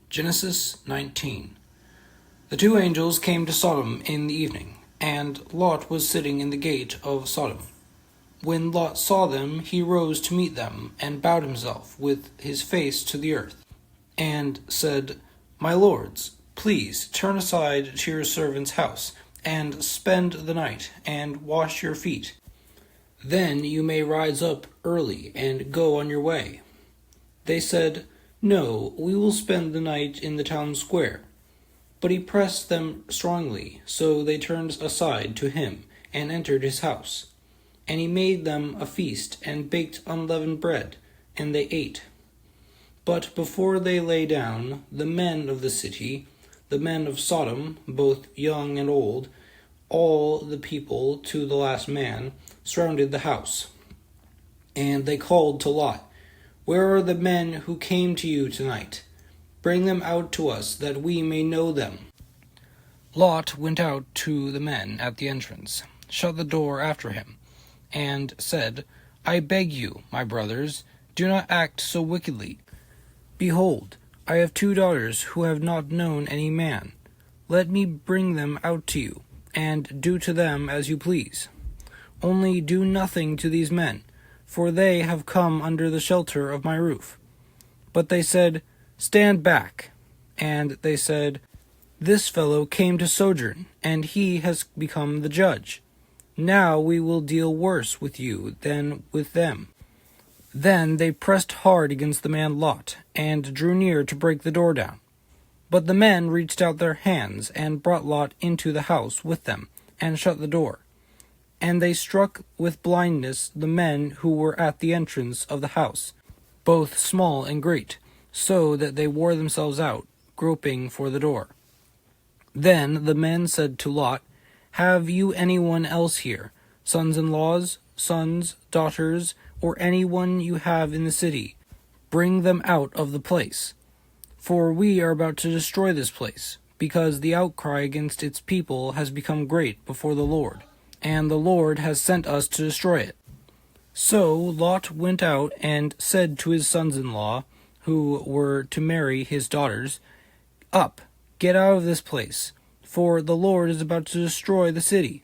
Genesis 19. The two angels came to Sodom in the evening, and Lot was sitting in the gate of Sodom. When Lot saw them, he rose to meet them, and bowed himself with his face to the earth, and said, My lords, please turn aside to your servant's house, and spend the night, and wash your feet. Then you may rise up early and go on your way. They said, No, we will spend the night in the town square. But he pressed them strongly, so they turned aside to him, and entered his house. And he made them a feast, and baked unleavened bread, and they ate. But before they lay down, the men of the city, the men of Sodom, both young and old, all the people to the last man, surrounded the house. And they called to Lot, Where are the men who came to you tonight? Bring them out to us, that we may know them. Lot went out to the men at the entrance, shut the door after him, and said, I beg you, my brothers, do not act so wickedly. Behold, I have 2 daughters who have not known any man. Let me bring them out to you, and do to them as you please. Only do nothing to these men, for they have come under the shelter of my roof. But they said, Stand back. And they said, This fellow came to sojourn, and he has become the judge. Now we will deal worse with you than with them. Then they pressed hard against the man Lot, and drew near to break the door down. But the men reached out their hands, and brought Lot into the house with them, and shut the door. And they struck with blindness the men who were at the entrance of the house, both small and great, so that they wore themselves out, groping for the door. Then the men said to Lot, Have you anyone else here, sons-in-laws, sons, daughters, or anyone you have in the city? Bring them out of the place. For we are about to destroy this place, because the outcry against its people has become great before the Lord, and the Lord has sent us to destroy it. So Lot went out and said to his sons-in-law, who were to marry his daughters, Up, get out of this place, for the Lord is about to destroy the city.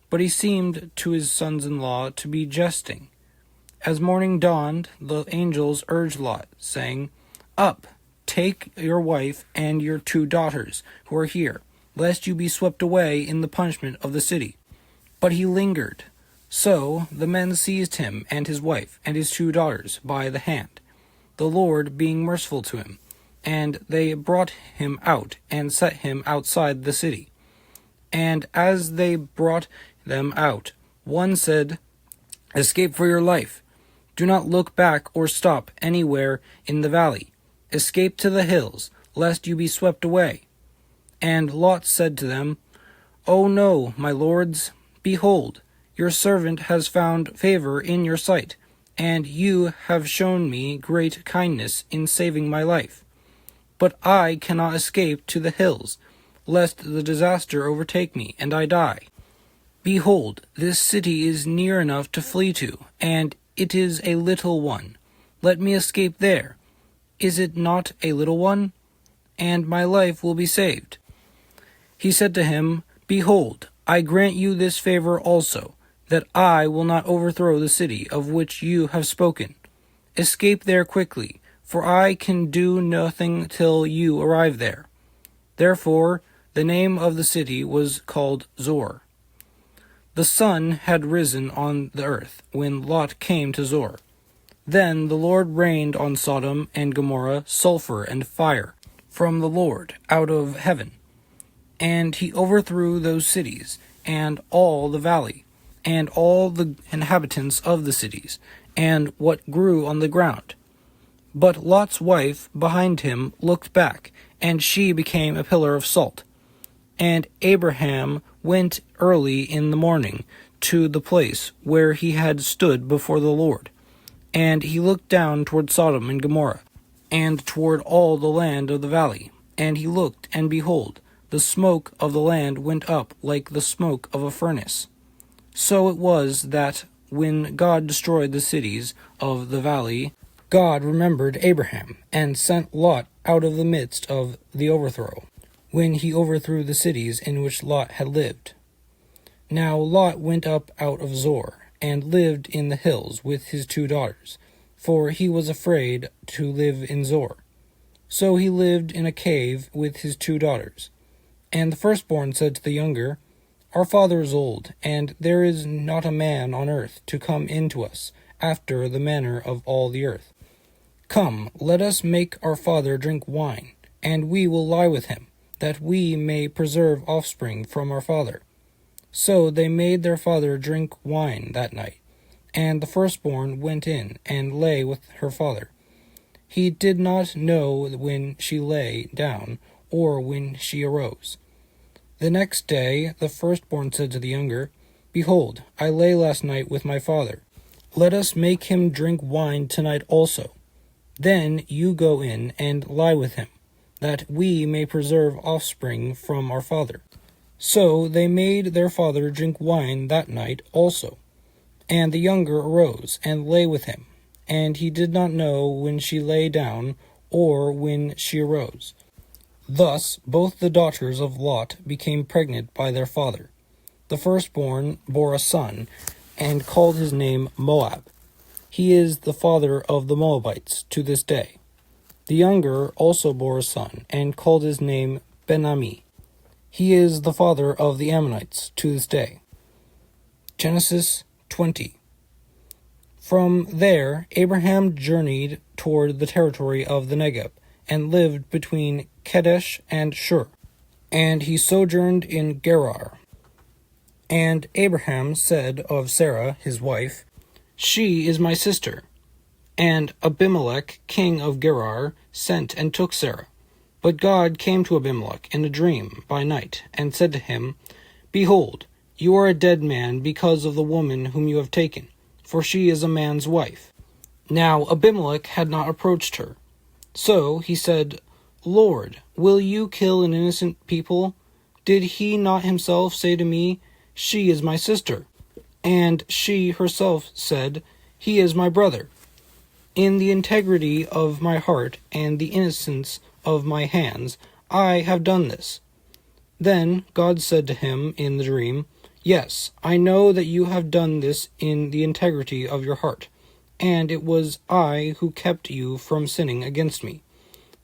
But he seemed to his sons-in-law to be jesting. As morning dawned, the angels urged Lot, saying, Up, take your wife and your 2 daughters who are here, lest you be swept away in the punishment of the city. But he lingered. So the men seized him and his wife and his 2 daughters by the hand, the Lord being merciful to him, and they brought him out and set him outside the city. And as they brought them out, one said, Escape for your life. Do not look back or stop anywhere in the valley. Escape to the hills, lest you be swept away. And Lot said to them, Oh no, my lords, behold, your servant has found favor in your sight, and you have shown me great kindness in saving my life. But I cannot escape to the hills, lest the disaster overtake me, and I die. Behold, this city is near enough to flee to, and it is a little one. Let me escape there. Is it not a little one? And my life will be saved. He said to him, Behold, I grant you this favor also, that I will not overthrow the city of which you have spoken. Escape there quickly, for I can do nothing till you arrive there. Therefore the name of the city was called Zoar. The sun had risen on the earth when Lot came to Zoar. Then the Lord rained on Sodom and Gomorrah sulfur and fire from the Lord out of heaven. And he overthrew those cities, and all the valley, and all the inhabitants of the cities, and what grew on the ground. But Lot's wife behind him looked back, and she became a pillar of salt. And Abraham went early in the morning to the place where he had stood before the Lord. And he looked down toward Sodom and Gomorrah, and toward all the land of the valley. And he looked, and behold, the smoke of the land went up like the smoke of a furnace. So it was that when God destroyed the cities of the valley, God remembered Abraham, and sent Lot out of the midst of the overthrow, when he overthrew the cities in which Lot had lived. Now Lot went up out of Zoar, and lived in the hills with his 2 daughters, for he was afraid to live in Zoar. So he lived in a cave with his 2 daughters. And the firstborn said to the younger, Our father is old, and there is not a man on earth to come in to us, after the manner of all the earth. Come, let us make our father drink wine, and we will lie with him, that we may preserve offspring from our father. So they made their father drink wine that night, and the firstborn went in and lay with her father. He did not know when she lay down, or when she arose. The next day the firstborn said to the younger, Behold, I lay last night with my father. Let us make him drink wine tonight also. Then you go in and lie with him, that we may preserve offspring from our father. So they made their father drink wine that night also. And the younger arose and lay with him, and he did not know when she lay down or when she arose. Thus both the daughters of Lot became pregnant by their father. The firstborn bore a son, and called his name Moab. He is the father of the Moabites to this day. The younger also bore a son, and called his name Ben-Ammi. He is the father of the Ammonites to this day. Genesis 20. From there Abraham journeyed toward the territory of the Negeb, and lived between Kadesh and Shur. And he sojourned in Gerar. And Abraham said of Sarah his wife, She is my sister. And Abimelech king of Gerar sent and took Sarah. But God came to Abimelech in a dream by night, and said to him, Behold, you are a dead man because of the woman whom you have taken, for she is a man's wife. Now Abimelech had not approached her. So he said, Lord, will you kill an innocent people? Did he not himself say to me, She is my sister? And she herself said, He is my brother. In the integrity of my heart and the innocence of my hands, I have done this. Then God said to him in the dream, Yes, I know that you have done this in the integrity of your heart, and it was I who kept you from sinning against me.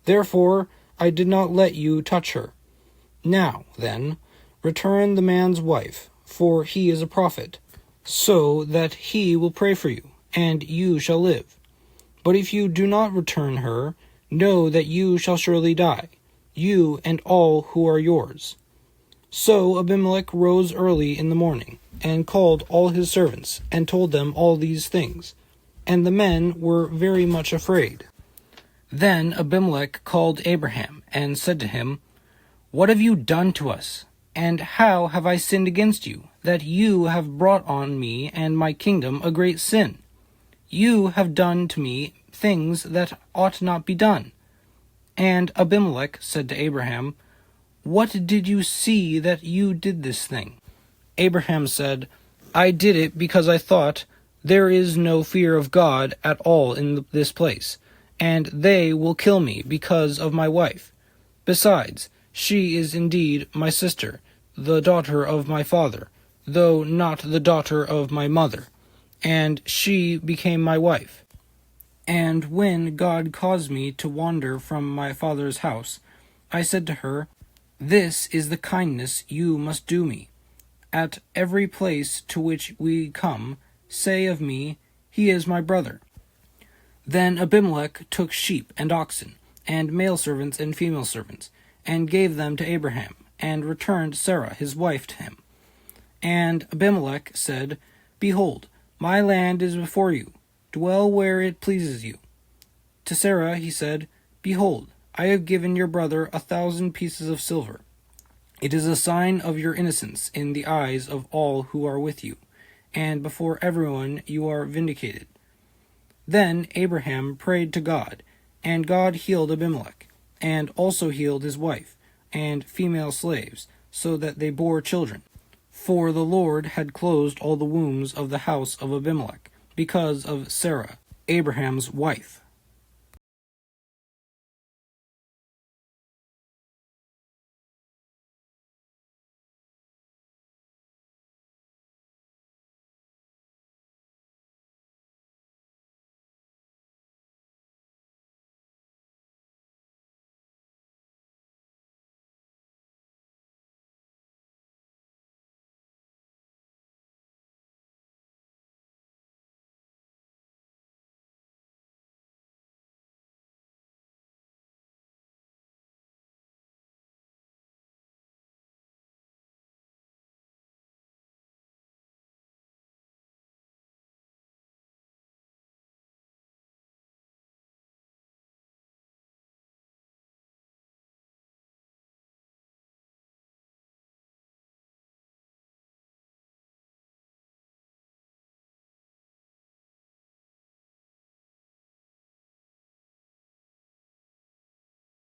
Therefore I did not let you touch her. Now, then, return the man's wife, for he is a prophet, so that he will pray for you, and you shall live. But if you do not return her, know that you shall surely die, you and all who are yours. So Abimelech rose early in the morning, and called all his servants, and told them all these things. And the men were very much afraid. Then Abimelech called Abraham, and said to him, What have you done to us? And how have I sinned against you, that you have brought on me and my kingdom a great sin? You have done to me things that ought not be done. And Abimelech said to Abraham, What did you see that you did this thing? Abraham said, I did it because I thought, There is no fear of God at all in this place, and they will kill me because of my wife. Besides, she is indeed my sister, the daughter of my father, though not the daughter of my mother, and she became my wife. And when God caused me to wander from my father's house, I said to her, This is the kindness you must do me. At every place to which we come, say of me, He is my brother. Then Abimelech took sheep and oxen, and male servants and female servants, and gave them to Abraham, and returned Sarah his wife to him. And Abimelech said, Behold, my land is before you. Dwell where it pleases you. To Sarah he said, Behold, I have given your brother 1,000 pieces of silver. It is a sign of your innocence in the eyes of all who are with you, and before everyone you are vindicated. Then Abraham prayed to God, and God healed Abimelech, and also healed his wife, and female slaves, so that they bore children. For the Lord had closed all the wombs of the house of Abimelech, because of Sarah, Abraham's wife.